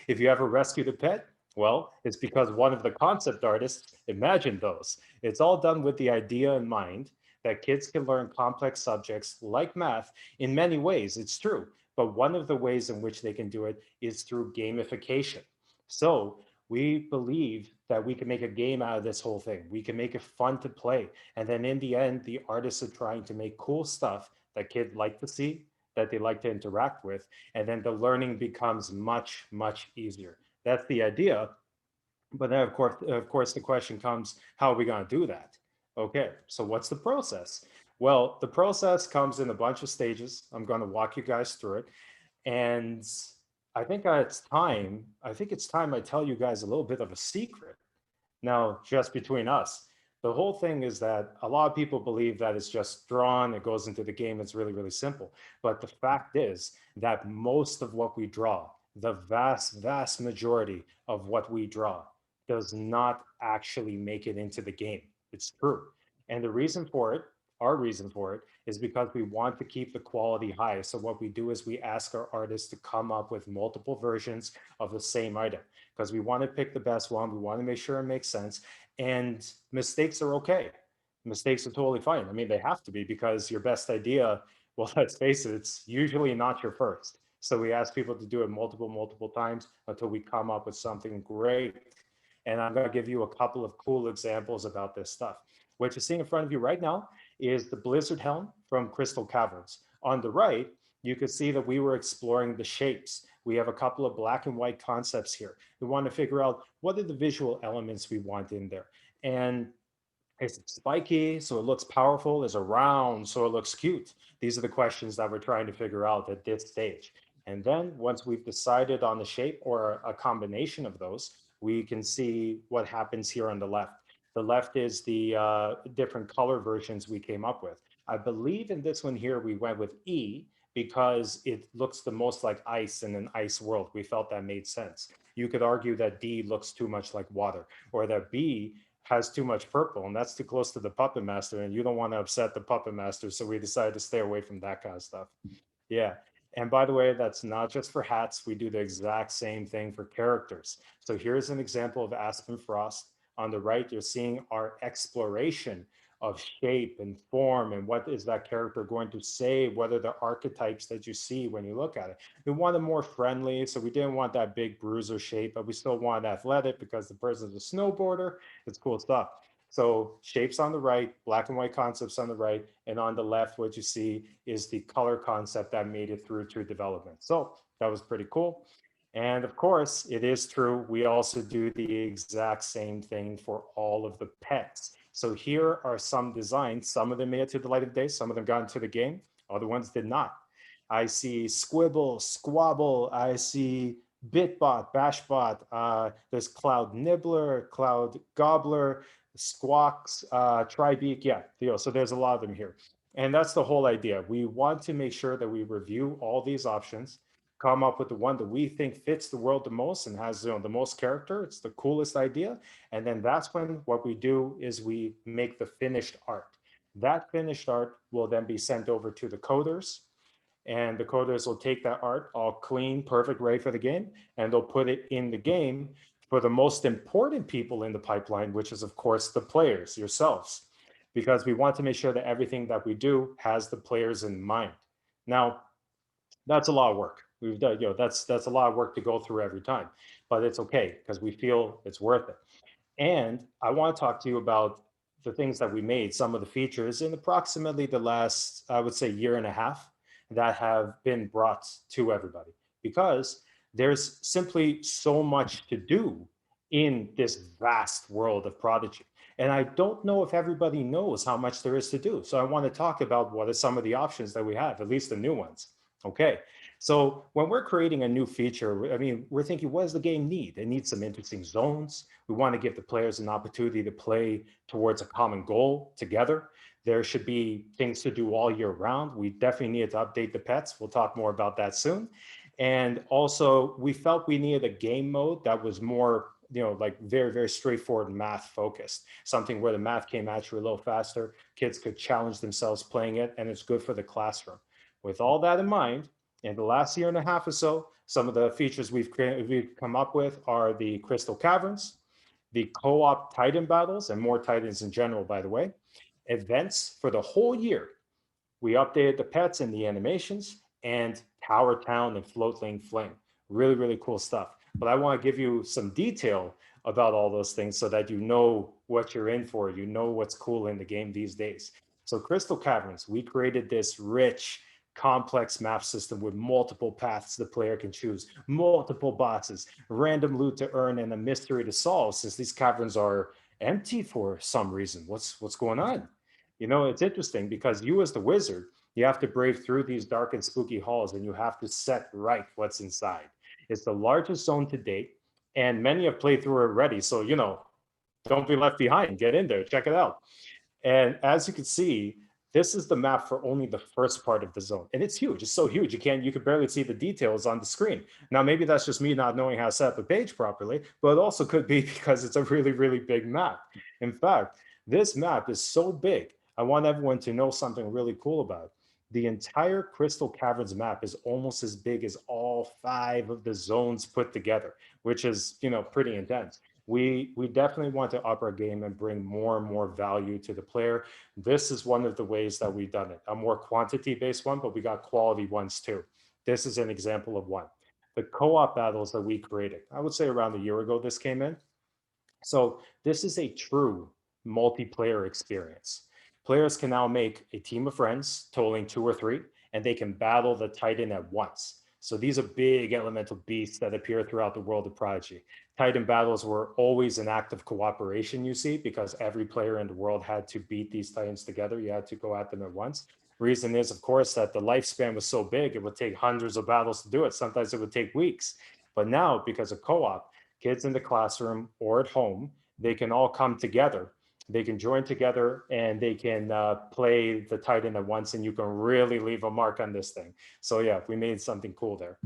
If you ever rescued a pet, well, it's because one of the concept artists imagined those. It's all done with the idea in mind that kids can learn complex subjects like math in many ways. It's true. But one of the ways in which they can do it is through gamification. So we believe that we can make a game out of this whole thing. We can make it fun to play. And then in the end, the artists are trying to make cool stuff that kids like to see, that they like to interact with. And then the learning becomes much, much easier. That's the idea. But then, of course, the question comes, how are we going to do that? Okay, so what's the process? Well, the process comes in a bunch of stages. I'm going to walk you guys through it. And I think it's time I tell you guys a little bit of a secret. Now, just between us, the whole thing is that a lot of people believe that it's just drawn, it goes into the game, it's really, really simple. But the fact is that most of what we draw, the vast, vast majority of what we draw, does not actually make it into the game. It's true. And the reason for it, our reason for it, is because we want to keep the quality high. So what we do is we ask our artists to come up with multiple versions of the same item because we want to pick the best one. We want to make sure it makes sense. And mistakes are okay. Mistakes are totally fine. I mean, they have to be because your best idea, well, let's face it, it's usually not your first. So we ask people to do it multiple, multiple times until we come up with something great. And I'm going to give you a couple of cool examples about this stuff. What you're seeing in front of you right now is the Blizzard helm from Crystal Caverns. On the right, you can see that we were exploring the shapes. We have a couple of black and white concepts here. We want to figure out what are the visual elements we want in there. And is it spiky so it looks powerful? Is it round so it looks cute? These are the questions that we're trying to figure out at this stage. And then once we've decided on the shape or a combination of those, we can see what happens here on the left. The left is the different color versions we came up with. I believe in this one here, we went with E because it looks the most like ice in an ice world. We felt that made sense. You could argue that D looks too much like water, or that B has too much purple, and that's too close to the puppet master, and you don't want to upset the puppet master, so we decided to stay away from that kind of stuff. Yeah. And by the way, that's not just for hats. We do the exact same thing for characters. So here's an example of Aspen Frost. On the right, you're seeing our exploration of shape and form and what is that character going to say, what are the archetypes that you see when you look at it. We wanted more friendly, so we didn't want that big bruiser shape, but we still want athletic because the person's a snowboarder. It's cool stuff. So shapes on the right, black and white concepts on the right, and on the left, what you see is the color concept that made it through to development. So that was pretty cool. And of course, it is true, we also do the exact same thing for all of the pets. So here are some designs. Some of them made it to the light of day, some of them got into the game, other ones did not. I see Squibble, Squabble, I see Bitbot, Bashbot, there's Cloud Nibbler, Cloud Gobbler, Squawks, Tribeak, yeah, Theo. So there's a lot of them here. And that's the whole idea. We want to make sure that we review all these options, come up with the one that we think fits the world the most and has the most character. It's the coolest idea. And then that's when what we do is we make the finished art. That finished art will then be sent over to the coders, and the coders will take that art all clean, perfect, ready for the game, and they'll put it in the game for the most important people in the pipeline, which is, of course, the players, yourselves, because we want to make sure that everything that we do has the players in mind. Now, that's a lot of work. We've done, that's a lot of work to go through every time, but it's okay because we feel it's worth it. And I want to talk to you about the things that we made, some of the features in approximately the last, I would say, year and a half that have been brought to everybody because there's simply so much to do in this vast world of Prodigy. And I don't know if everybody knows how much there is to do. So I want to talk about what are some of the options that we have, at least the new ones. Okay, so when we're creating a new feature, I mean, we're thinking, what does the game need? It needs some interesting zones. We want to give the players an opportunity to play towards a common goal together. There should be things to do all year round. We definitely needed to update the pets. We'll talk more about that soon. And also, we felt we needed a game mode that was more, like very, very straightforward math focused, something where the math came at you a little faster. Kids could challenge themselves playing it, and it's good for the classroom. With all that in mind, in the last year and a half or so, Some of the features we've come up with are the Crystal Caverns, the co-op Titan battles, and more Titans in general, by the way, events for the whole year. We updated the pets and the animations, and Tower Town and Floatling Flame. Really, really cool stuff. But I want to give you some detail about all those things so that you know what you're in for. You know what's cool in the game these days. So Crystal Caverns, we created this rich, complex map system with multiple paths the player can choose, multiple bosses, random loot to earn, and a mystery to solve since these caverns are empty for some reason. What's going on? You know, it's interesting because you, as the wizard, you have to brave through these dark and spooky halls and you have to set right what's inside. It's the largest zone to date, and many have played through it already. So, you know, don't be left behind. Get in there, check it out. And as you can see, this is the map for only the first part of the zone. And it's huge. It's so huge. You can barely see the details on the screen. Now, maybe that's just me not knowing how to set up a page properly, but it also could be because it's a really, really big map. In fact, this map is so big. I want everyone to know something really cool about it. The entire Crystal Caverns map is almost as big as all 5 of the zones put together, which is, you know, pretty intense. We definitely want to up our game and bring more and more value to the player. This is one of the ways that we've done it. A more quantity based one, but we got quality ones too. This is an example of one. The co-op battles that we created, I would say around a year ago this came in. So this is a true multiplayer experience. Players can now make a team of friends, totaling 2 or 3, and they can battle the Titan at once. So these are big elemental beasts that appear throughout the world of Prodigy. Titan battles were always an act of cooperation, you see, because every player in the world had to beat these Titans together. You had to go at them at once. Reason is, of course, that the lifespan was so big, it would take hundreds of battles to do it. Sometimes it would take weeks. But now, because of co-op, kids in the classroom or at home, they can all come together. They can join together and they can play the Titan at once, and you can really leave a mark on this thing. So yeah, we made something cool there.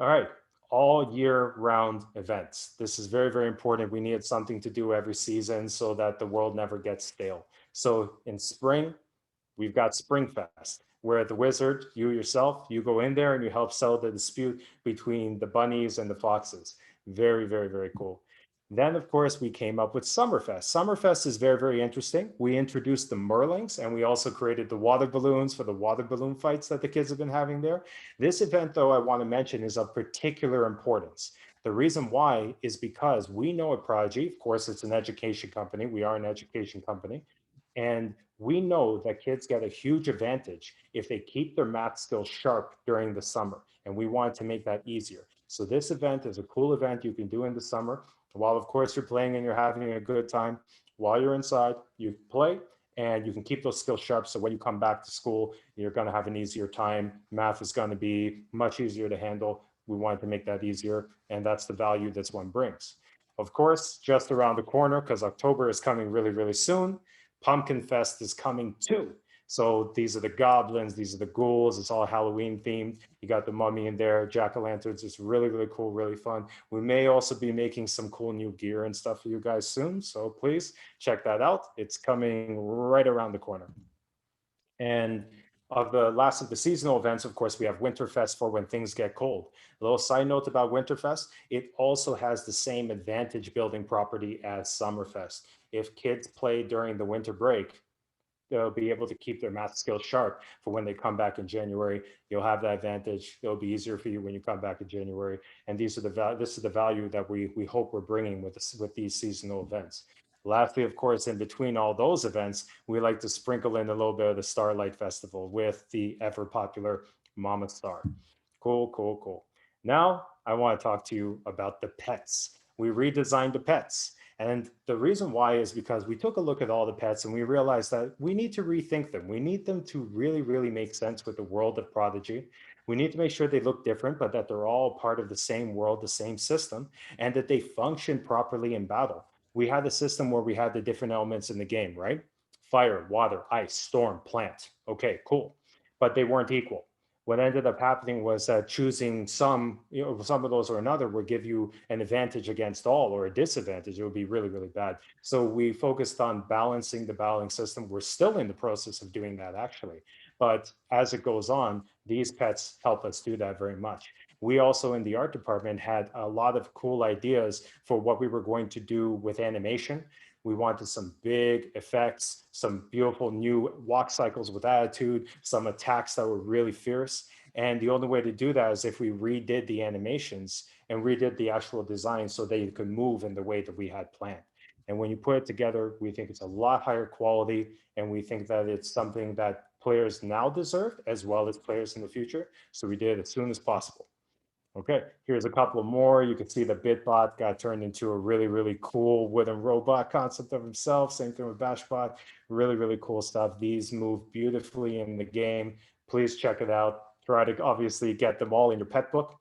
All right, all year round events. This is very, very important. We need something to do every season so that the world never gets stale. So in spring, we've got Springfest, where the wizard, you yourself, you go in there and you help settle the dispute between the bunnies and the foxes. Very, very, very cool. Then, of course, we came up with Summerfest. Summerfest is very, very interesting. We introduced the Merlings and we also created the water balloons for the water balloon fights that the kids have been having there. This event, though, I want to mention is of particular importance. The reason why is because we know at Prodigy, of course, it's an education company. We are an education company. And we know that kids get a huge advantage if they keep their math skills sharp during the summer. And we want to make that easier. So this event is a cool event you can do in the summer. While of course you're playing and you're having a good time, while you're inside, you play and you can keep those skills sharp. So when you come back to school, you're going to have an easier time. Math is going to be much easier to handle. We wanted to make that easier. And that's the value this one brings. Of course, just around the corner, because October is coming really, really soon, Pumpkin Fest is coming too. So these are the goblins, these are the ghouls. It's all Halloween themed. You got the mummy in there, jack-o'-lanterns. It's really, really cool, really fun. We may also be making some cool new gear and stuff for you guys soon. So please check that out. It's coming right around the corner. And of the last of the seasonal events, of course, we have Winterfest for when things get cold. A little side note about Winterfest, it also has the same advantage building property as Summerfest. If kids play during the winter break, they'll be able to keep their math skills sharp for when they come back in January. You'll have that advantage. It'll be easier for you when you come back in January. And this is the value that we hope we're bringing with these seasonal events. Lastly, of course, in between all those events, we like to sprinkle in a little bit of the Starlight Festival with the ever popular Mama Star. Cool, cool, cool. Now I want to talk to you about the pets. We redesigned the pets. And the reason why is because we took a look at all the pets and we realized that we need to rethink them. We need them to really, really make sense with the world of Prodigy. We need to make sure they look different, but that they're all part of the same world, the same system, and that they function properly in battle. We had a system where we had the different elements in the game, right? Fire, water, ice, storm, plant. Okay, cool. But they weren't equal. What ended up happening was that choosing some, some of those or another would give you an advantage against all or a disadvantage. It would be really, really bad. So we focused on balancing the battling system. We're still in the process of doing that actually. But as it goes on, these pets help us do that very much. we also in the art department had a lot of cool ideas for what we were going to do with animation. We wanted some big effects, some beautiful new walk cycles with attitude, some attacks that were really fierce. And the only way to do that is if we redid the animations and redid the actual design so they could move in the way that we had planned. And when you put it together, we think it's a lot higher quality, and we think that it's something that players now deserve as well as players in the future. So we did it as soon as possible. Okay, here's a couple more. You can see the Bitbot got turned into a really, really cool wooden robot concept of himself. Same thing with Bashbot. Really, really cool stuff. These move beautifully in the game. Please check it out. Try to obviously get them all in your pet book.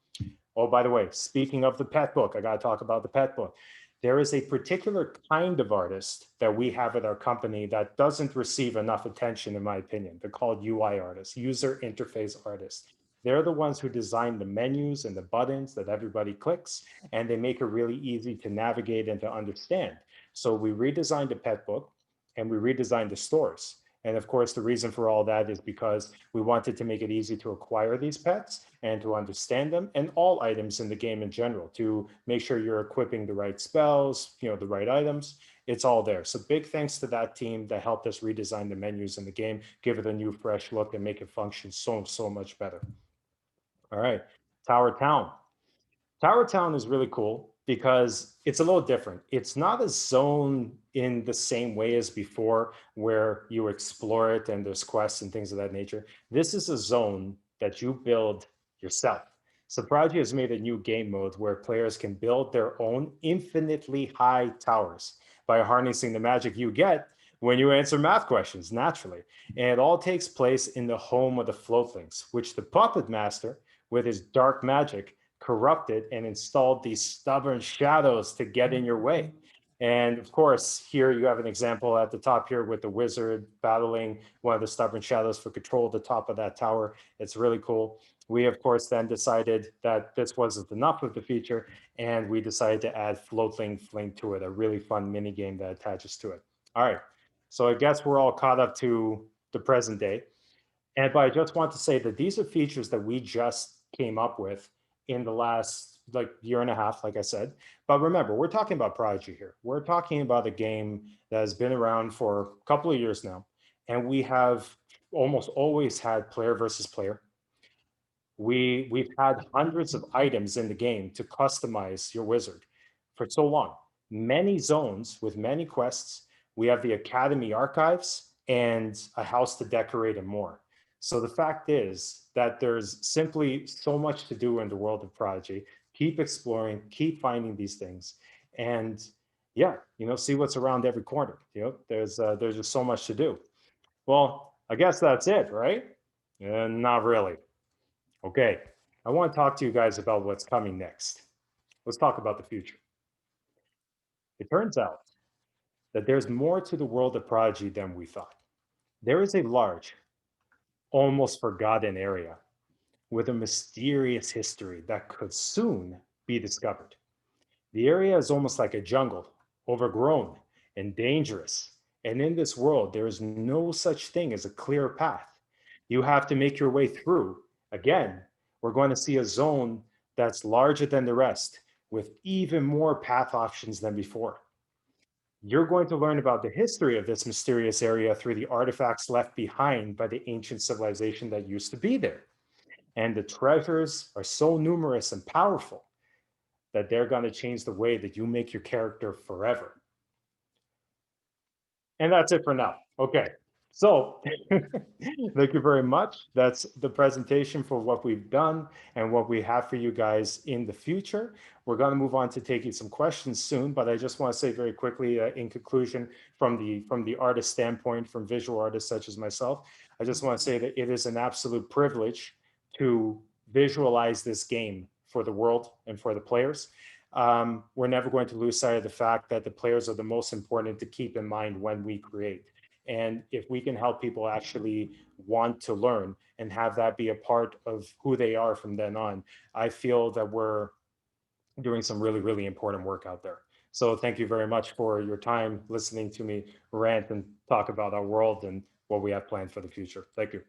Oh, by the way, speaking of the pet book, I got to talk about the pet book. There is a particular kind of artist that we have at our company that doesn't receive enough attention, in my opinion. They're called UI artists, user interface artists. They're the ones who design the menus and the buttons that everybody clicks, and they make it really easy to navigate and to understand. So we redesigned the pet book and we redesigned the stores. And of course, the reason for all that is because we wanted to make it easy to acquire these pets and to understand them and all items in the game in general to make sure you're equipping the right spells, the right items. It's all there. So big thanks to that team that helped us redesign the menus in the game, give it a new fresh look and make it function so, so much better. All right, Tower Town. Tower Town is really cool because it's a little different. It's not a zone in the same way as before where you explore it and there's quests and things of that nature. This is a zone that you build yourself. So Prodigy has made a new game mode where players can build their own infinitely high towers by harnessing the magic you get when you answer math questions naturally. And it all takes place in the home of the floatlings, which the puppet master, with his dark magic, corrupted and installed these stubborn shadows to get in your way. And of course, here you have an example at the top here with the wizard battling one of the stubborn shadows for control of the top of that tower. It's really cool. We, of course, then decided that this wasn't enough of the feature, and we decided to add Floatling Fling to it, a really fun mini game that attaches to it. All right, so I guess we're all caught up to the present day. And but I just want to say that these are features that we just came up with in the last like year and a half, like I said. But remember, we're talking about Prodigy here. We're talking about a game that has been around for a couple of years now, and we have almost always had player versus player. We've had hundreds of items in the game to customize your wizard for so long. Many zones with many quests. We have the Academy archives and a house to decorate and more. So the fact is that there's simply so much to do in the world of Prodigy. Keep exploring, keep finding these things, and yeah, see what's around every corner. There's just so much to do. Well, I guess that's it, right? Not really. Okay, I want to talk to you guys about what's coming next. Let's talk about the future. It turns out that there's more to the world of Prodigy than we thought. There is a large, almost forgotten area with a mysterious history that could soon be discovered. The area is almost like a jungle, overgrown and dangerous. And in this world, there is no such thing as a clear path. You have to make your way through. Again, we're going to see a zone that's larger than the rest, with even more path options than before. You're going to learn about the history of this mysterious area through the artifacts left behind by the ancient civilization that used to be there. And the treasures are so numerous and powerful that they're going to change the way that you make your character forever. And that's it for now. Okay. So thank you very much. That's the presentation for what we've done and what we have for you guys in the future. We're going to move on to taking some questions soon, but I just want to say very quickly in conclusion from the artist standpoint, from visual artists such as myself, I just want to say that it is an absolute privilege to visualize this game for the world and for the players. We're never going to lose sight of the fact that the players are the most important to keep in mind when we create. And if we can help people actually want to learn and have that be a part of who they are from then on, I feel that we're doing some really, really important work out there. So thank you very much for your time listening to me rant and talk about our world and what we have planned for the future. Thank you.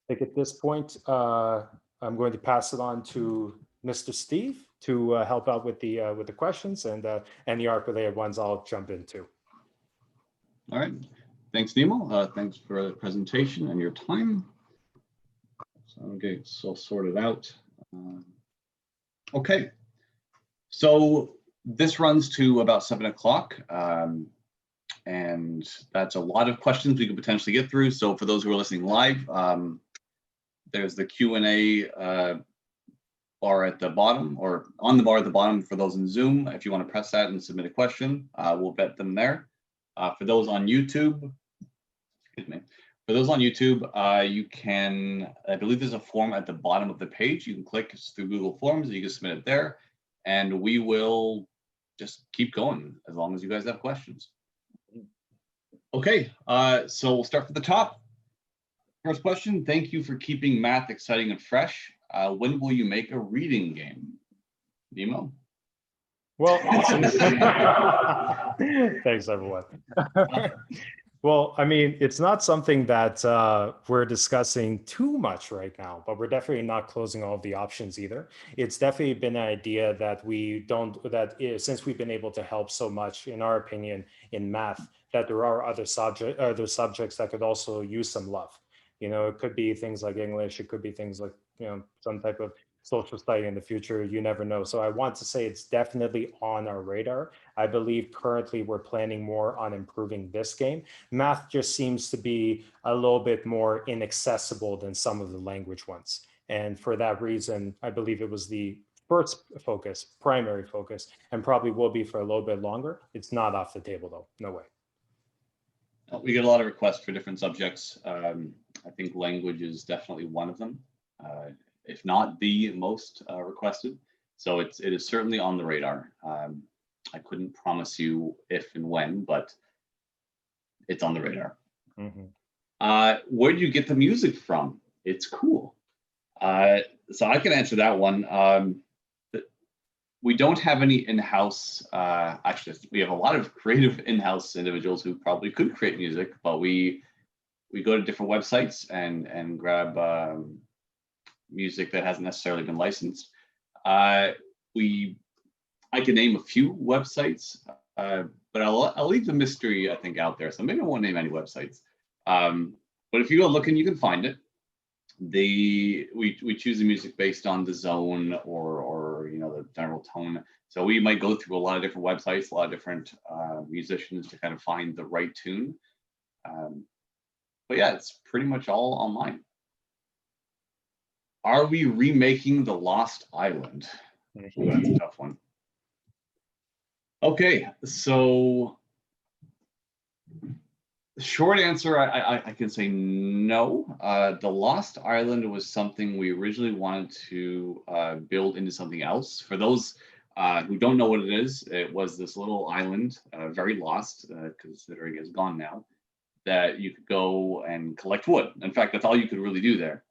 I think at this point, I'm going to pass it on to Mr. Steve to help out with the questions, and any ARC-related ones I'll jump into. All right. Thanks, Nemo. Thanks for the presentation and your time. So I'm getting so sorted out. Okay. So this runs to about 7 o'clock. And that's a lot of questions we could potentially get through. So for those who are listening live, there's the Q&A bar at the bottom, or on the bar at the bottom for those in Zoom. If you want to press that and submit a question, we'll vet them there. For those on YouTube, excuse me, for those on YouTube, you can, I believe there's a form at the bottom of the page. You can click through Google Forms, you can submit it there, and we will just keep going as long as you guys have questions. Okay, so we'll start from the top. First question, thank you for keeping math exciting and fresh. When will you make a reading game? Nemo? Well, thanks everyone. Well, I mean, it's not something that we're discussing too much right now, but we're definitely not closing all of the options either. It's definitely been an idea that since we've been able to help so much, in our opinion, in math, that there are other subjects that could also use some love. You know, it could be things like English, it could be things like, you know, some type of social study in the future, you never know. So I want to say it's definitely on our radar. I believe currently we're planning more on improving this game. Math just seems to be a little bit more inaccessible than some of the language ones. And for that reason, I believe it was the first focus, primary focus, and probably will be for a little bit longer. It's not off the table though, no way. We get a lot of requests for different subjects. I think language is definitely one of them. If not the most requested. So it is certainly on the radar. I couldn't promise you if and when, but it's on the radar. Mm-hmm. Where do you get the music from? It's cool. So I can answer that one. We don't have any in-house, actually, we have a lot of creative in-house individuals who probably could create music, but we go to different websites and grab music that hasn't necessarily been licensed. I can name a few websites, but I'll leave the mystery, I think, out there. So maybe I won't name any websites. But if you go looking, you can find it. We choose the music based on the zone or you know, the general tone. So we might go through a lot of different websites, a lot of different musicians to kind of find the right tune. But yeah, it's pretty much all online. Are we remaking The Lost Island? Ooh, that's a tough one. Okay, so the short answer, I can say no. The Lost Island was something we originally wanted to build into something else. For those who don't know what it is, it was this little island, very lost, considering it's gone now, that you could go and collect wood. In fact, that's all you could really do there.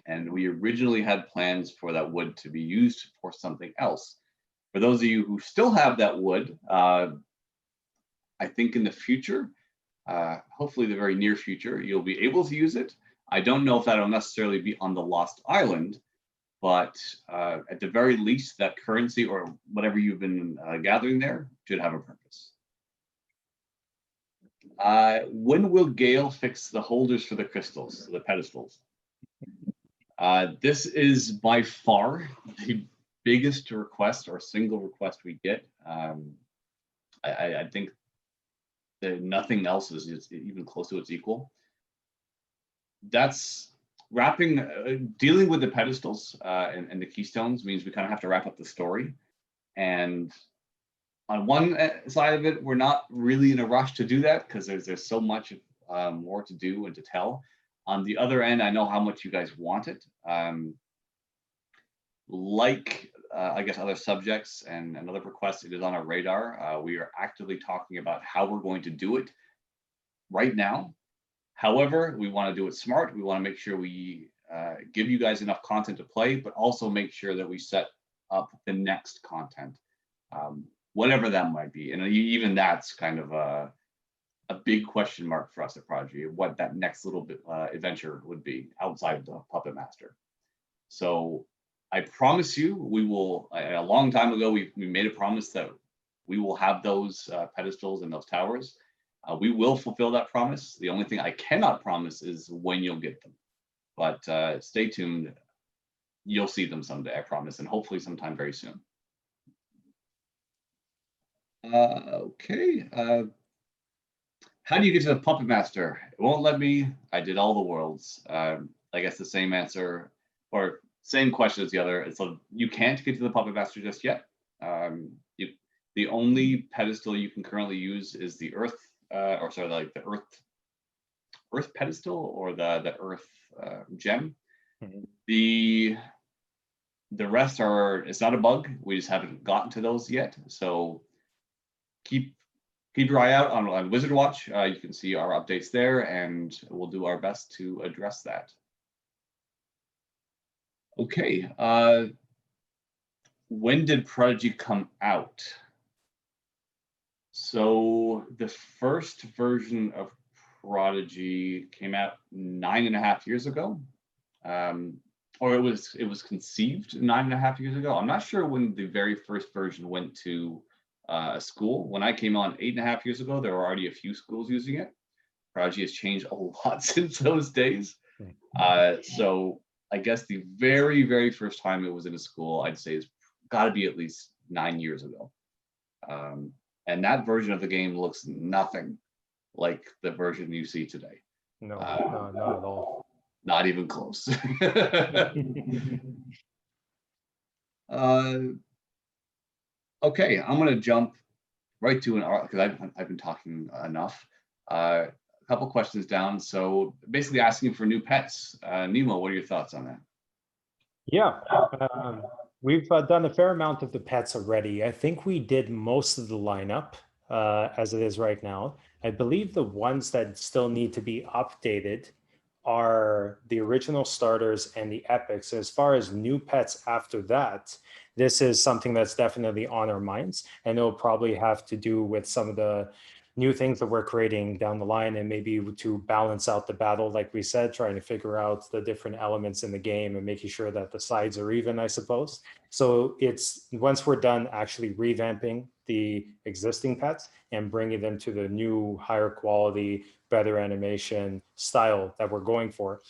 And we originally had plans for that wood to be used for something else. For those of you who still have that wood, I think in the future, hopefully the very near future, you'll be able to use it. I don't know if that'll necessarily be on the Lost Island, but at the very least, that currency or whatever you've been gathering there should have a purpose. When will Gale fix the holders for the crystals, the pedestals? This is by far the biggest request or single request we get. I think that nothing else is even close to its equal. That's dealing with the pedestals and the keystones means we kind of have to wrap up the story. And on one side of it, we're not really in a rush to do that because there's so much more to do and to tell. On the other end, I know how much you guys want it. I guess other subjects and other requests, it is on our radar. We are actively talking about how we're going to do it right now. However, we want to do it smart. We want to make sure we give you guys enough content to play, but also make sure that we set up the next content, whatever that might be. And even that's kind of a big question mark for us at Prodigy, what that next little bit adventure would be outside of the Puppet Master. So I promise you, we will. A long time ago, we made a promise that we will have those pedestals and those towers. We will fulfill that promise. The only thing I cannot promise is when you'll get them. But stay tuned. You'll see them someday, I promise, and hopefully sometime very soon. Okay. How do you get to the Puppet Master? It won't let me. I did all the worlds. I guess the same answer or same question as the other. So you can't get to the Puppet Master just yet. The only pedestal you can currently use is the Earth, or sorry, like the Earth pedestal or the Earth gem. Mhm. The rest are. It's not a bug. We just haven't gotten to those yet. So keep your eye out on Wizard Watch. You can see our updates there, and we'll do our best to address that. Okay. When did Prodigy come out? So the first version of Prodigy came out 9.5 years ago, or it was conceived 9.5 years ago. I'm not sure when the very first version went to a school. When I came on 8.5 years ago, there were already a few schools using it. Prodigy has changed a lot since those days. So I guess the very first time it was in a school, I'd say it's got to be at least 9 years ago. And that version of the game looks nothing like the version you see today. No, not at all. Not even close. Okay, I'm gonna jump right to an art because I've been talking enough. A couple questions down. So basically asking for new pets. Nemo, what are your thoughts on that? Yeah, we've done a fair amount of the pets already. I think we did most of the lineup as it is right now. I believe the ones that still need to be updated are the original starters and the epics. As far as new pets after that, this is something that's definitely on our minds, and it'll probably have to do with some of the new things that we're creating down the line, and maybe to balance out the battle, like we said, trying to figure out the different elements in the game and making sure that the sides are even, I suppose. So it's once we're done actually revamping the existing pets and bringing them to the new higher quality, better animation style that we're going for,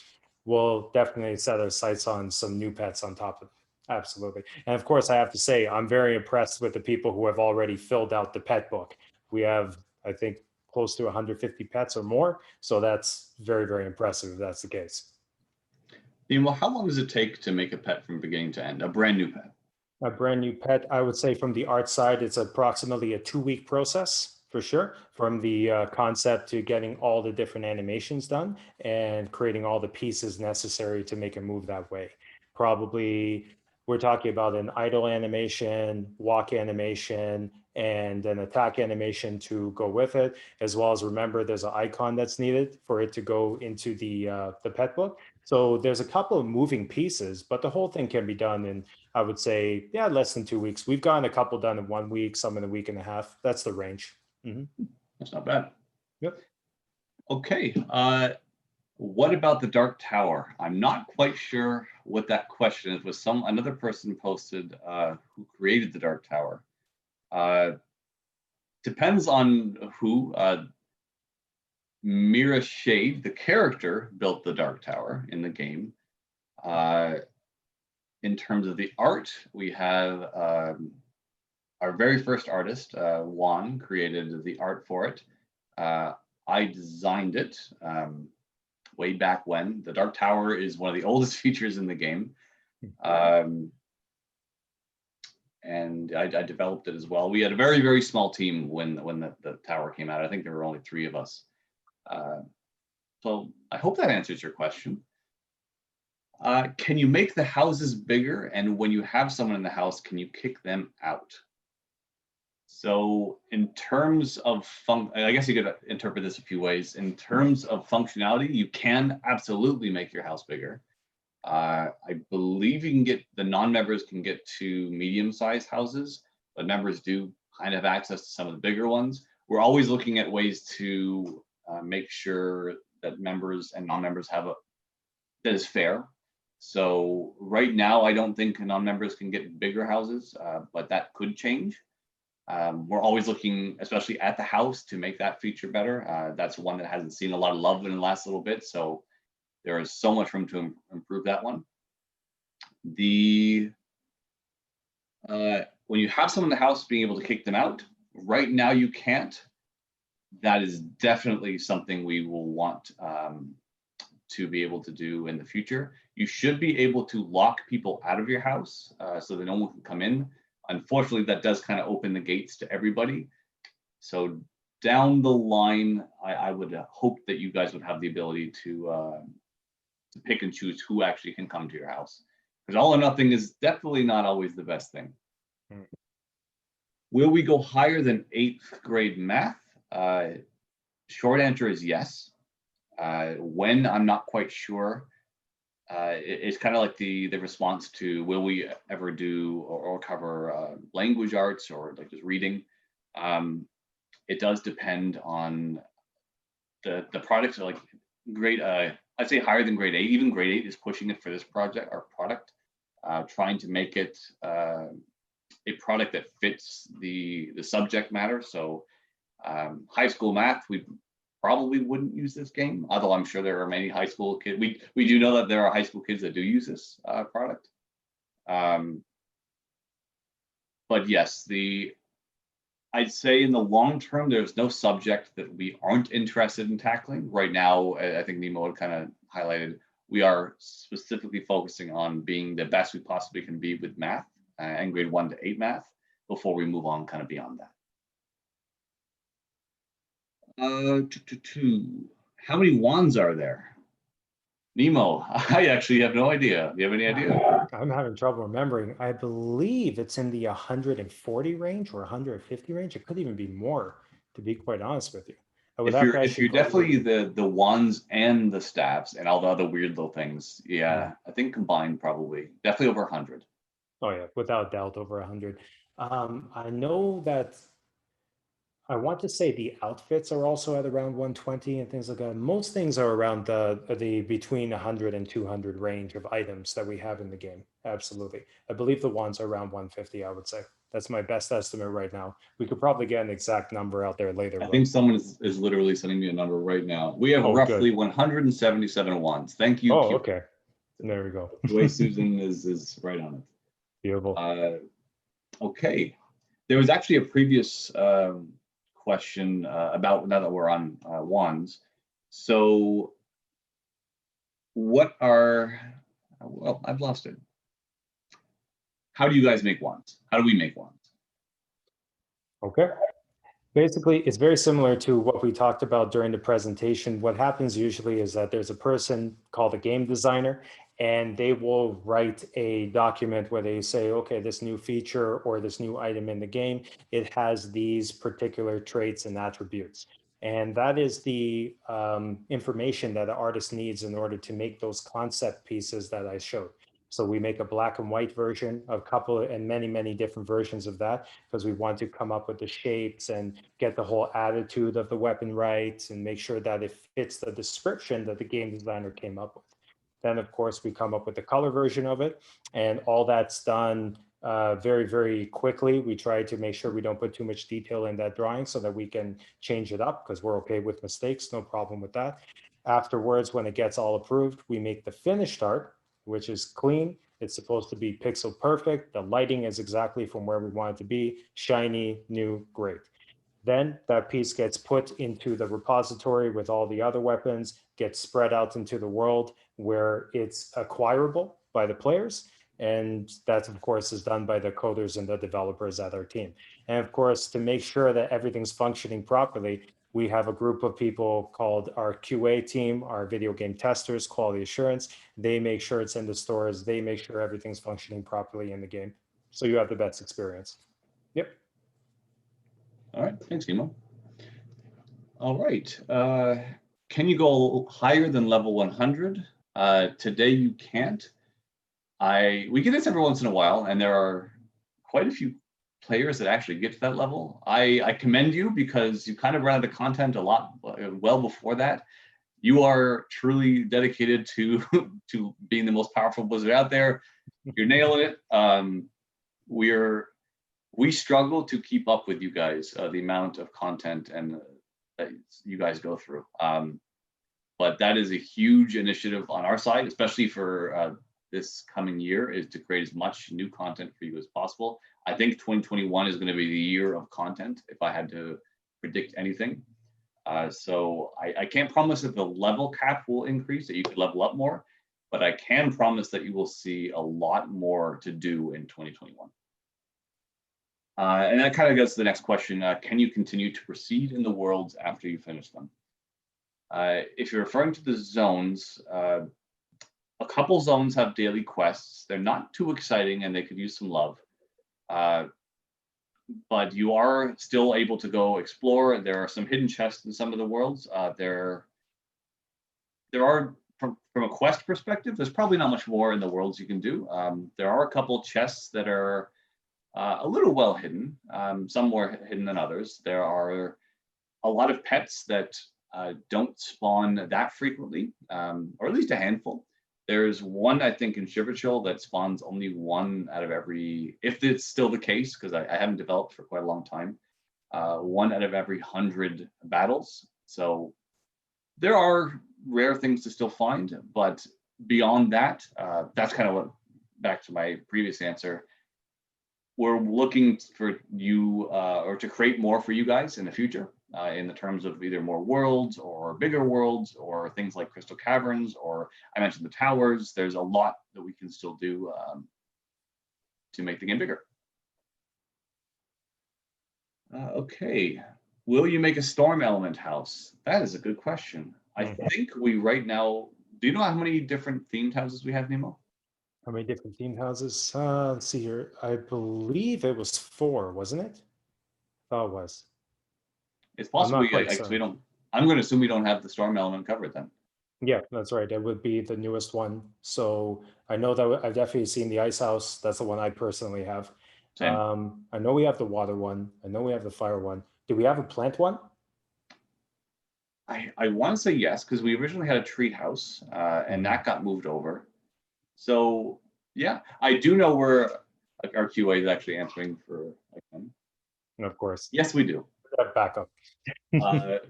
we'll definitely set our sights on some new pets on top of it. Absolutely. And of course, I have to say, I'm very impressed with the people who have already filled out the pet book. We have, I think, close to 150 pets or more. So that's very impressive if that's the case. Well, how long does it take to make a pet from beginning to end? A brand new pet? A brand new pet, I would say from the art side, it's approximately a 2-week process for sure, from the concept to getting all the different animations done and creating all the pieces necessary to make a move that way. Probably we're talking about an idle animation, walk animation, and an attack animation to go with it, as well as remember there's an icon that's needed for it to go into the pet book. So there's a couple of moving pieces, but the whole thing can be done in, I would say, yeah, less than 2 weeks. We've gotten a couple done in 1 week, some in a week and a half. That's the range. That's not bad. Yep. Okay. What about the Dark Tower? I'm not quite sure what that question is. Was another person posted who created the Dark Tower? Depends on who. Mira Shade, the character, built the Dark Tower in the game. In terms of the art, we have our very first artist, Juan, created the art for it. I designed it way back when. The Dark Tower is one of the oldest features in the game. And I developed it as well. We had a very small team when the tower came out. I think there were only 3 of us. So I hope that answers your question. Can you make the houses bigger? And when you have someone in the house, can you kick them out? So in terms of I guess you could interpret this a few ways. In terms of functionality, you can absolutely make your house bigger. I believe you can get, the non-members can get to medium-sized houses, but members do kind of have access to some of the bigger ones. we're always looking at ways to make sure that members and non-members have that is fair. So right now, I don't think non-members can get bigger houses, but that could change. We're always looking, especially at the house, to make that feature better. That's one that hasn't seen a lot of love in the last little bit, so there is so much room to improve that one. When you have someone in the house, being able to kick them out. Right now, you can't. That is definitely something we will want to be able to do in the future. You should be able to lock people out of your house so that no one can come in. Unfortunately, that does kind of open the gates to everybody. So down the line, I would hope that you guys would have the ability to pick and choose who actually can come to your house. Because all or nothing is definitely not always the best thing. Will we go higher than 8th grade math? Short answer is yes. When, I'm not quite sure. It's kind of like the response to will we ever do or cover language arts or like just reading. It does depend on the products. Are like grade, I'd say higher than grade 8. Even grade 8 is pushing it for this project or product, trying to make it a product that fits the subject matter. So high school math, we probably wouldn't use this game, although I'm sure there are many high school kids. We do know that there are high school kids that do use this product. But yes, I'd say in the long term, there's no subject that we aren't interested in tackling. Right now, I think Nemo had kind of highlighted, we are specifically focusing on being the best we possibly can be with math and grade 1 to 8 math before we move on kind of beyond that. How many wands are there? Nemo, I actually have no idea. Do you have any idea? I'm having trouble remembering. I believe it's in the 140 range or 150 range. It could even be more, to be quite honest with you. I would have to If actually you're definitely the wands and the staffs and all the other weird little things, yeah, I think combined probably definitely over 100. Oh yeah, without doubt over 100. I know that I want to say the outfits are also at around 120 and things like that. Most things are around the between 100 and 200 range of items that we have in the game. Absolutely. I believe the ones are around 150, I would say. That's my best estimate right now. We could probably get an exact number out there later. I think someone is literally sending me a number right now. We have roughly 177 wands. Thank you. Oh, okay. There we go. The way Susan is right on it. Beautiful. Okay. There was actually a previous question about, now that we're on wands. So what are, well, I've lost it. How do you guys make wands? How do we make wands? Okay. Basically, it's very similar to what we talked about during the presentation. What happens usually is that there's a person called a game designer, and they will write a document where they say, okay, this new feature or this new item in the game, it has these particular traits and attributes. And that is the information that the artist needs in order to make those concept pieces that I showed. So we make a black and white version, a couple and many different versions of that, because we want to come up with the shapes and get the whole attitude of the weapon right and make sure that it fits the description that the game designer came up with. Then, of course, we come up with the color version of it, and all that's done very quickly. We try to make sure we don't put too much detail in that drawing so that we can change it up, because we're okay with mistakes, no problem with that. Afterwards, when it gets all approved, we make the finished art, which is clean. It's supposed to be pixel perfect. The lighting is exactly from where we want it to be, shiny, new, great. Then that piece gets put into the repository with all the other weapons, gets spread out into the world where it's acquirable by the players. And that, of course, is done by the coders and the developers at our team. And of course, to make sure that everything's functioning properly, we have a group of people called our QA team, our video game testers, quality assurance. They make sure it's in the stores. They make sure everything's functioning properly in the game. So you have the best experience. Yep. All right, thanks, Nemo. All right, can you go higher than level 100? Today you can't. We get this every once in a while, and there are quite a few players that actually get to that level. I commend you because you kind of ran out of content a lot well before that. You are truly dedicated to to being the most powerful Blizzard out there. You're nailing it. We struggle to keep up with you guys, the amount of content and that you guys go through. But that is a huge initiative on our side, especially for this coming year, is to create as much new content for you as possible. I think 2021 is going to be the year of content, if I had to predict anything. So I can't promise that the level cap will increase, that you could level up more, but I can promise that you will see a lot more to do in 2021. And that kind of goes to the next question. Can you continue to proceed in the worlds after you finish them? If you're referring to the zones, a couple zones have daily quests. They're not too exciting and they could use some love. But you are still able to go explore. There are some hidden chests in some of the worlds. There are, from a quest perspective, there's probably not much more in the worlds you can do. There are a couple chests that are a little well hidden, some more hidden than others. There are a lot of pets that don't spawn that frequently, or at least a handful. There's one, I think, in Shiverchill that spawns only one out of every, if it's still the case, because I haven't developed for quite a long time, one out of every 100 battles. So there are rare things to still find, but beyond that, that's kind of what, back to my previous answer, we're looking for you or to create more for you guys in the future in the terms of either more worlds or bigger worlds or things like Crystal Caverns, or I mentioned the towers. There's a lot that we can still do to make the game bigger. Okay, will you make a storm element house? That is a good question. I think we right now, do you know how many different themed houses we have, Nemo? How many different themed houses? Let's see here. I believe it was 4, wasn't it? I thought it was. It's possible we don't. I'm going to assume we don't have the storm element covered then. Yeah, that's right. It would be the newest one. So I know that I've definitely seen the ice house. That's the one I personally have. Same. I know we have the water one. I know we have the fire one. Do we have a plant one? I want to say yes, because we originally had a treat house and that got moved over. So yeah, I do know where our QA is actually answering for again. And of course. Yes, we do. Backup.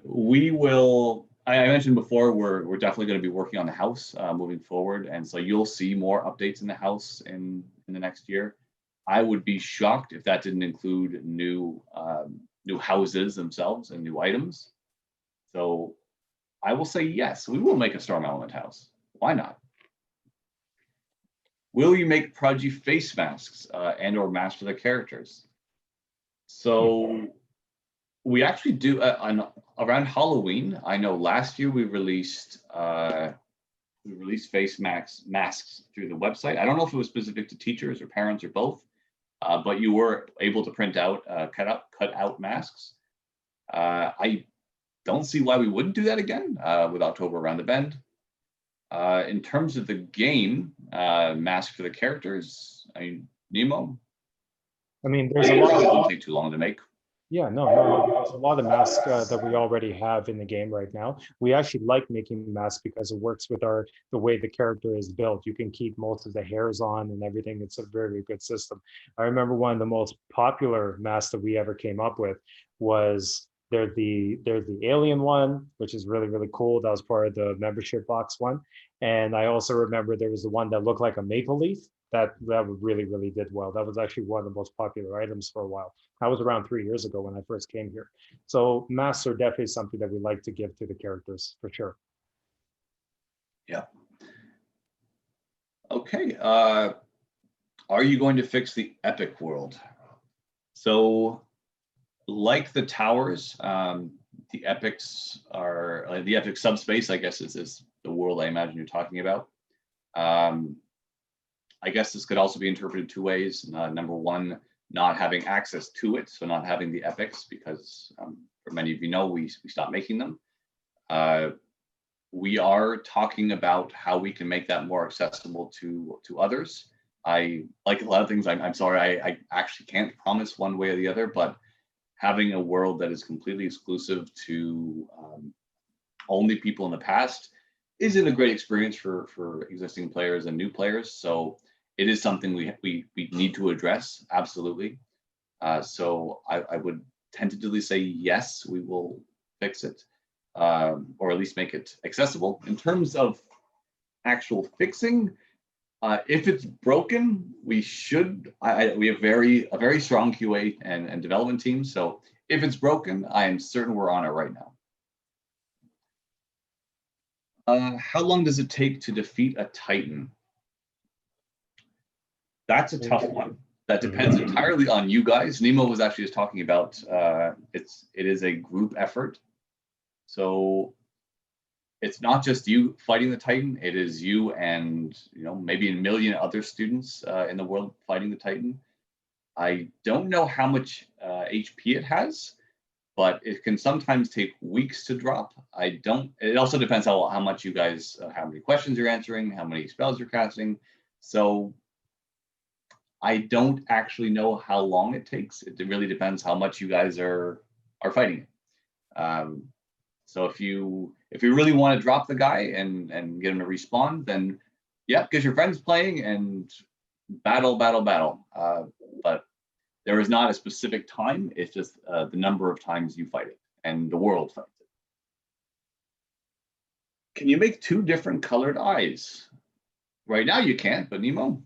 We will. I mentioned before we're definitely going to be working on the house moving forward, and so you'll see more updates in the house in the next year. I would be shocked if that didn't include new houses themselves and new items. So I will say yes, we will make a storm element house. Why not? Will you make Prodigy face masks and or masks for the characters? So we actually do around Halloween. I know last year we released face masks through the website. I don't know if it was specific to teachers or parents or both, but you were able to print out cut out masks. I don't see why we wouldn't do that again with October around the bend. In terms of the game, mask for the characters, I mean, Nemo. I mean, there's a lot. It won't take too long to make. Yeah, no, there's a lot of masks that we already have in the game right now. We actually like making masks because it works with the way the character is built. You can keep most of the hairs on and everything. It's a very good system. I remember one of the most popular masks that we ever came up with was there's the alien one, which is really cool. That was part of the membership box one. And I also remember there was the one that looked like a maple leaf. That really did well. That was actually one of the most popular items for a while. That was around 3 years ago when I first came here. So masks are definitely something that we like to give to the characters for sure. Yeah. Okay. Are you going to fix the epic world? So, like the towers, the epics are the epic subspace, I guess is the world I imagine you're talking about. I guess this could also be interpreted 2 ways. Number one, not having access to it, so not having the epics, because for many of you know, we stopped making them. We are talking about how we can make that more accessible to others. I like a lot of things. I'm sorry, I actually can't promise one way or the other, but having a world that is completely exclusive to only people in the past isn't a great experience for existing players and new players. So it is something we need to address, absolutely. So I would tentatively say yes, we will fix it, or at least make it accessible. In terms of actual fixing, if it's broken, we should. We have a very strong QA and development team. So if it's broken, I am certain we're on it right now. How long does it take to defeat a Titan? That's a tough one. That depends entirely on you guys. Nemo was actually just talking about it is a group effort. So it's not just you fighting the Titan, it is you and maybe a million other students in the world fighting the Titan. I don't know how much HP it has, but it can sometimes take weeks to drop. It also depends how much you guys, how many questions you're answering, how many spells you're casting. So I don't actually know how long it takes. It really depends how much you guys are fighting it. So if you really want to drop the guy and get him to respawn, then yeah, get your friends playing and battle. But there is not a specific time. It's just the number of times you fight it and the world fights it. Can you make 2 different colored eyes? Right now you can't, but Nemo.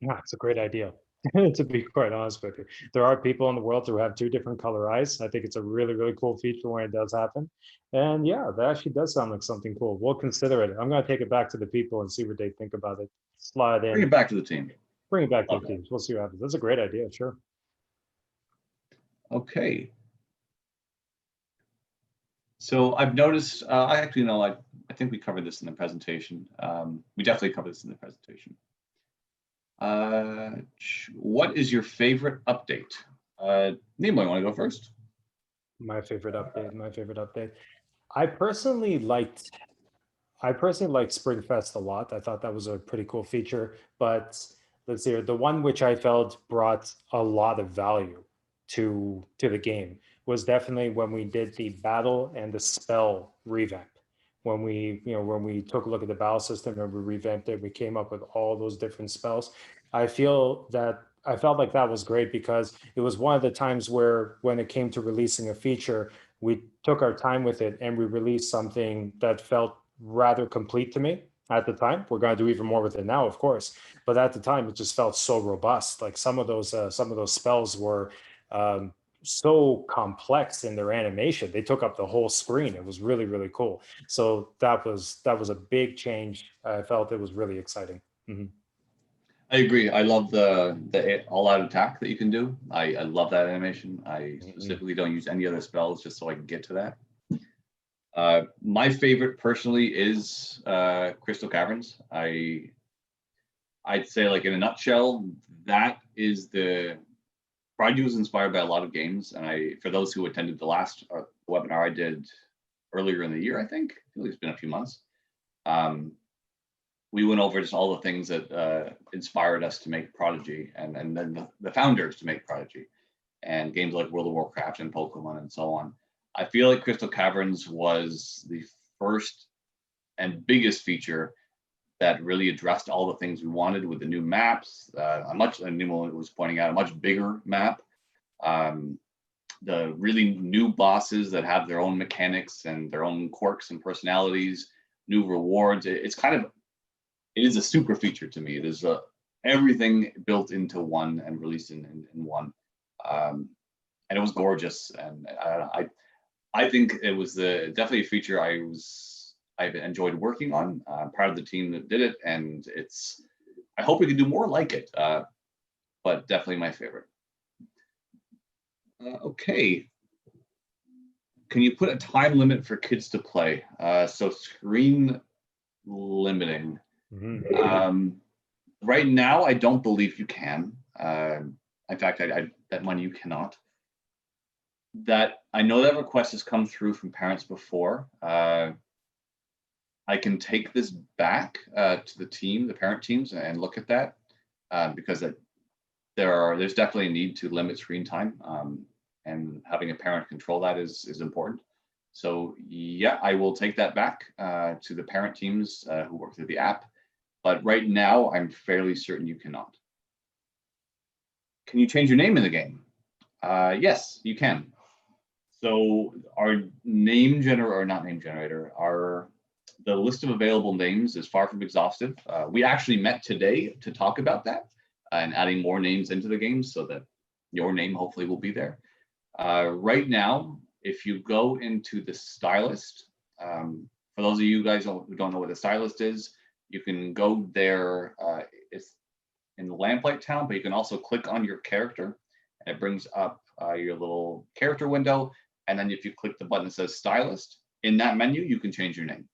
Yeah, it's a great idea. To be quite honest with you, there are people in the world who have 2 different color eyes. I think it's a really, really cool feature when it does happen. And yeah, that actually does sound like something cool. We'll consider it. I'm going to take it back to the people and see what they think about it. Slide Bring in, it back to the team. bring it back to the Okay. teams. We'll see what happens. That's a great idea. Sure. Okay. So I've noticed, I think we covered this in the presentation. We definitely covered this in the presentation. What is your favorite update? Nemo, you want to go first? My favorite update. I personally liked Springfest a lot. I thought that was a pretty cool feature. But let's see here, the one which I felt brought a lot of value to the game was definitely when we did the battle and the spell revamp. When we took a look at the battle system and we revamped it, we came up with all those different spells. I felt like that was great because it was one of the times where when it came to releasing a feature, we took our time with it and we released something that felt rather complete to me at the time. We're going to do even more with it now, of course, but at the time it just felt so robust. Like some of those spells were so complex in their animation. They took up the whole screen. It was really, really cool. So that was a big change. I felt it was really exciting. Mhm. I agree. I love the all-out attack that you can do. I love that animation. I specifically don't use any other spells just so I can get to that. My favorite personally is Crystal Caverns. I'd say, like, in a nutshell, that is the Prodigy was inspired by a lot of games, and for those who attended the last webinar I did earlier in the year, I think it's been a few months. We went over just all the things that inspired us to make Prodigy, and then the founders to make Prodigy, and games like World of Warcraft and Pokemon and so on. I feel like Crystal Caverns was the first and biggest feature that really addressed all the things we wanted with the new maps. Nemo was pointing out, a much bigger map. The really new bosses that have their own mechanics and their own quirks and personalities, new rewards. It is a super feature to me. It is everything built into one and released in one. And it was gorgeous. And I think it was definitely a feature I've enjoyed working on. I'm proud of the team that did it, and I hope we can do more like it. But definitely my favorite. Okay. Can you put a time limit for kids to play? So screen limiting. Right now, I don't believe you can. In fact, I bet money you cannot. That I know that request has come through from parents before. I can take this back to the parent teams, and look at that. because there's definitely a need to limit screen time, and having a parent control that is important. So yeah, I will take that back to the parent teams who work through the app. But right now, I'm fairly certain you cannot. Can you change your name in the game? Yes, you can. So our name generator, or not name generator, the list of available names is far from exhaustive. We actually met today to talk about that and adding more names into the game so that your name hopefully will be there. Right now, if you go into the stylist, for those of you guys who don't know what a stylist is, you can go there. It's in the Lamplight Town, but you can also click on your character and it brings up your little character window. And then if you click the button that says stylist, in that menu, you can change your name.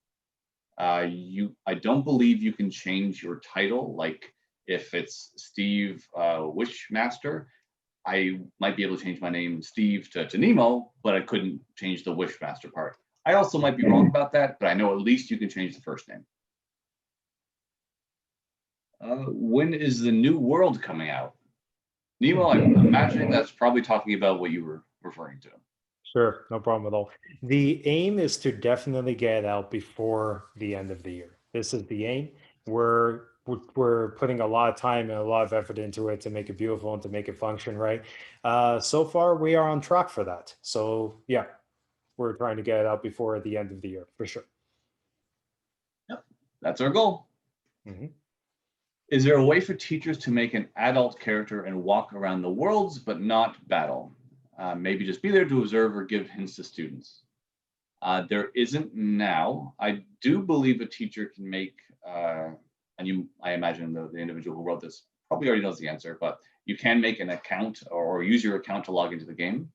I don't believe you can change your title. Like if it's Steve Wishmaster, I might be able to change my name Steve to Nemo, but I couldn't change the Wishmaster part. I also might be wrong about that, but I know at least you can change the first name. When is the new world coming out? Nemo, I'm imagining that's probably talking about what you were referring to. Sure, no problem at all. The aim is to definitely get it out before the end of the year. This is the aim. We're putting a lot of time and a lot of effort into it to make it beautiful and to make it function right. So far, we are on track for that. So yeah, we're trying to get it out before the end of the year for sure. Yep, that's our goal. Mm-hmm. Is there a way for teachers to make an adult character and walk around the worlds but not battle? Maybe just be there to observe or give hints to students. There isn't now. I do believe a teacher can make, I imagine the individual who wrote this probably already knows the answer, but you can make an account or use your account to log into the game.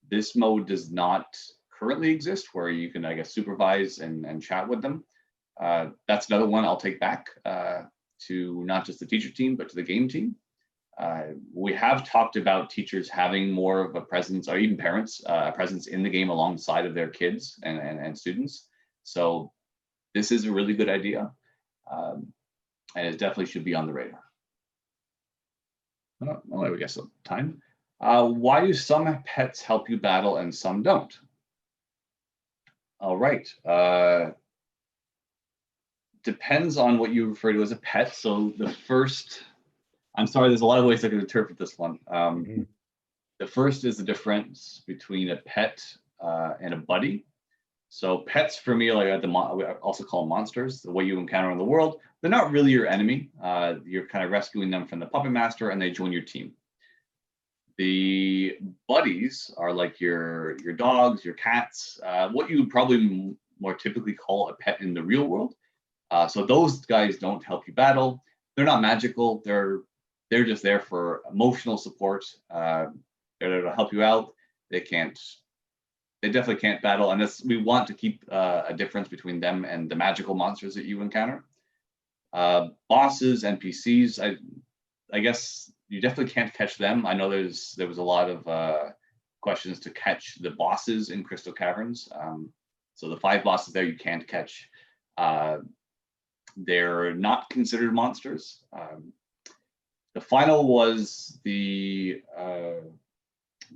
This mode does not currently exist where you can, I guess, supervise and chat with them. That's another one I'll take back to not just the teacher team, but to the game team. We have talked about teachers having more of a presence, or even parents, a presence in the game alongside of their kids and students. So this is a really good idea, and it definitely should be on the radar. Oh, I guess time. Why do some pets help you battle and some don't? All right. Depends on what you refer to as a pet. So the first, I'm sorry, there's a lot of ways I can interpret this one. The first is the difference between a pet and a buddy. So pets for me, like we also call them monsters, the way you encounter in the world, they're not really your enemy. You're kind of rescuing them from the puppet master and they join your team. The buddies are like your dogs, your cats, what you would probably more typically call a pet in the real world. So those guys don't help you battle. They're not magical. They're just there for emotional support. They're there to help you out. They definitely can't battle unless we want to keep a difference between them and the magical monsters that you encounter. Bosses, NPCs, I guess you definitely can't catch them. I know there was a lot of questions to catch the bosses in Crystal Caverns. So the 5 bosses there you can't catch. They're not considered monsters. The final was the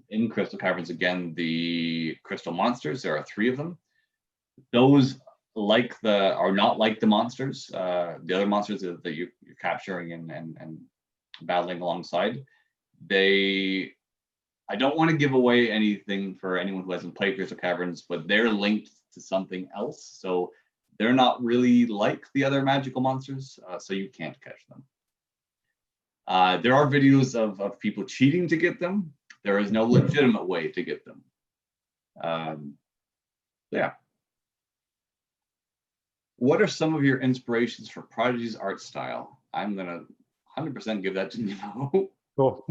in Crystal Caverns again, the crystal monsters. There are 3 of them. Those are not like the monsters, the other monsters that you're capturing and battling alongside. I don't want to give away anything for anyone who hasn't played Crystal Caverns, but they're linked to something else. So they're not really like the other magical monsters, so you can't catch them. There are videos of people cheating to get them. There is no legitimate way to get them. Yeah. What are some of your inspirations for Prodigy's art style? I'm gonna 100% give that to Nemo. Cool.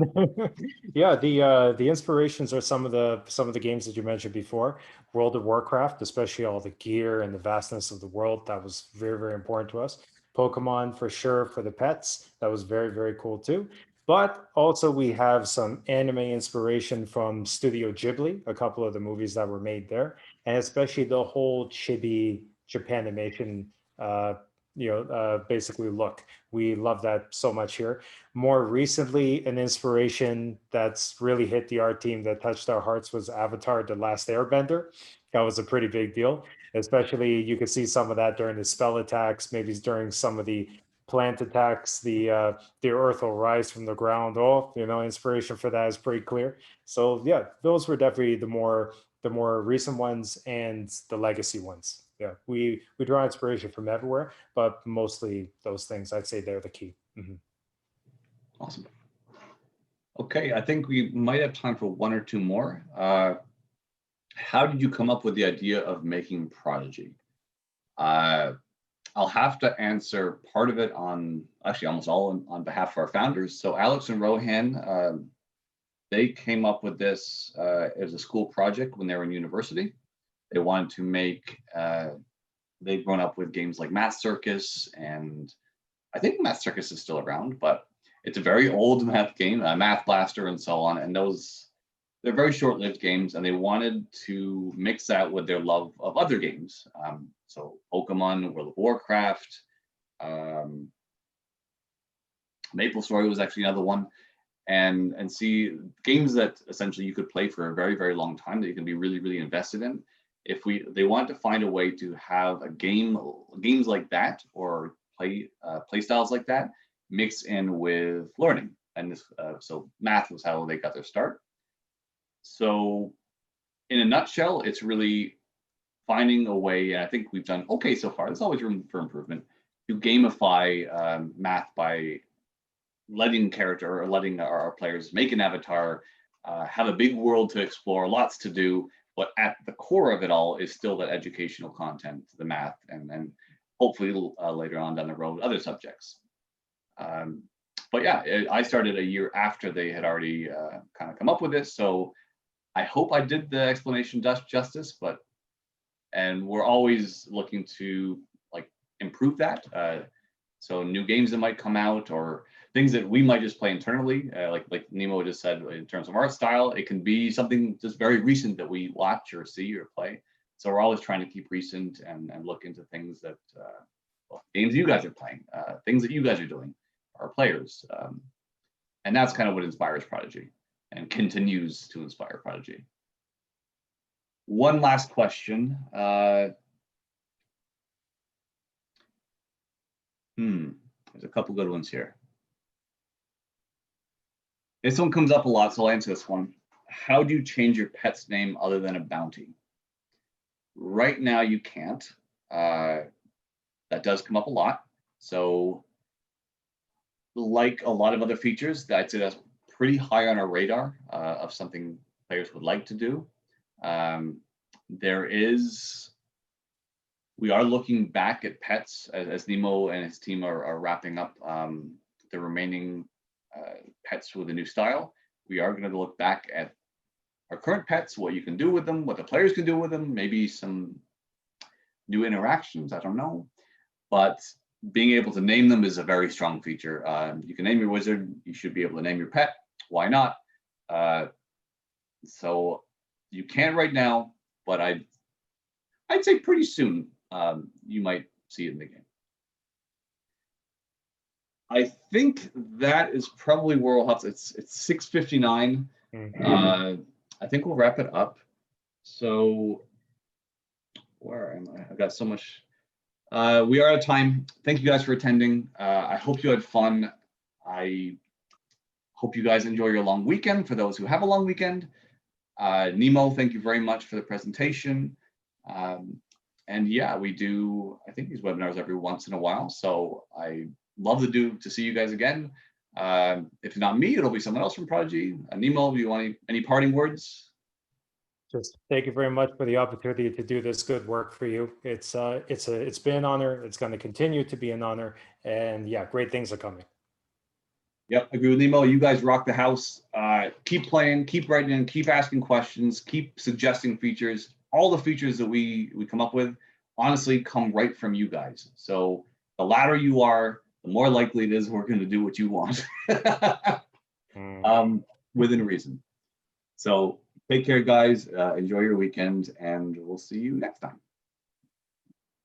Yeah, the inspirations are some of the games that you mentioned before. World of Warcraft, especially all the gear and the vastness of the world, that was very, very important to us. Pokemon for sure for the pets, that was very, very cool too. But also we have some anime inspiration from Studio Ghibli, a couple of the movies that were made there, and especially the whole chibi Japanimation basically look. We love that so much here. More recently, an inspiration that's really hit the art team that touched our hearts was Avatar: The Last Airbender. That was a pretty big deal, especially you could see some of that during the spell attacks, maybe during some of the plant attacks, the earth will rise from the ground. Oh, inspiration for that is pretty clear. So yeah, those were definitely the more recent ones and the legacy ones. Yeah, we draw inspiration from everywhere, but mostly those things, I'd say they're the key. Awesome. Okay, I think we might have time for one or two more. How did you come up with the idea of making Prodigy? I'll have to answer part of it on, actually almost all on behalf of our founders. So Alex and Rohan, they came up with this as a school project when they were in university. They wanted to make, they've grown up with games like Math Circus, and I think Math Circus is still around, but it's a very old math game, Math Blaster and so on. And they're very short-lived games, and they wanted to mix that with their love of other games. So Pokemon, World of Warcraft, Maple Story was actually another one, and see games that essentially you could play for a very, very long time that you can be really, really invested in. They wanted to find a way to have games like that, or play styles like that, mix in with learning. And so math was how they got their start. So in a nutshell, it's really finding a way, and I think we've done okay so far, there's always room for improvement, to gamify math by letting our players make an avatar, have a big world to explore, lots to do, but at the core of it all is still that educational content, the math, and hopefully later on down the road, other subjects. But yeah, I started a year after they had already kind of come up with this, so I hope I did the explanation justice, and we're always looking to improve that. So new games that might come out, or things that we might just play internally, like Nemo just said, in terms of art style, it can be something just very recent that we watch or see or play. So we're always trying to keep recent and look into things that, games you guys are playing, things that you guys are doing, our players. And that's kind of what inspires Prodigy and continues to inspire Prodigy. One last question. There's a couple good ones here. This one comes up a lot, so I'll answer this one. How do you change your pet's name other than a bounty? Right now, you can't. That does come up a lot. So like a lot of other features, I'd say that's pretty high on our radar of something players would like to do. We are looking back at pets as Nemo and his team are wrapping up the remaining pets with a new style. We are going to look back at our current pets, what you can do with them, what the players can do with them, maybe some new interactions, I don't know. But being able to name them is a very strong feature. You can name your wizard, you should be able to name your pet. Why not? So you can right now, but I'd say pretty soon you might see it in the game. I think that is probably where we'll have to, it's 6:59. I think we'll wrap it up. So where am I? I've got so much. We are out of time. Thank you guys for attending. I hope you had fun. I hope you guys enjoy your long weekend for those who have a long weekend. Nemo, thank you very much for the presentation. And yeah, we do, I think, these webinars every once in a while. So I love to see you guys again. If not me, it'll be someone else from Prodigy. Nemo, do you want any parting words? Just thank you very much for the opportunity to do this good work for you. It's been an honor. It's going to continue to be an honor. And yeah, great things are coming. Yep, agree with Nemo. You guys rock the house. Keep playing, keep writing in, keep asking questions, keep suggesting features. All the features that we come up with, honestly, come right from you guys. So the louder you are, the more likely it is we're going to do what you want. Within reason. So take care, guys. Enjoy your weekend, and we'll see you next time.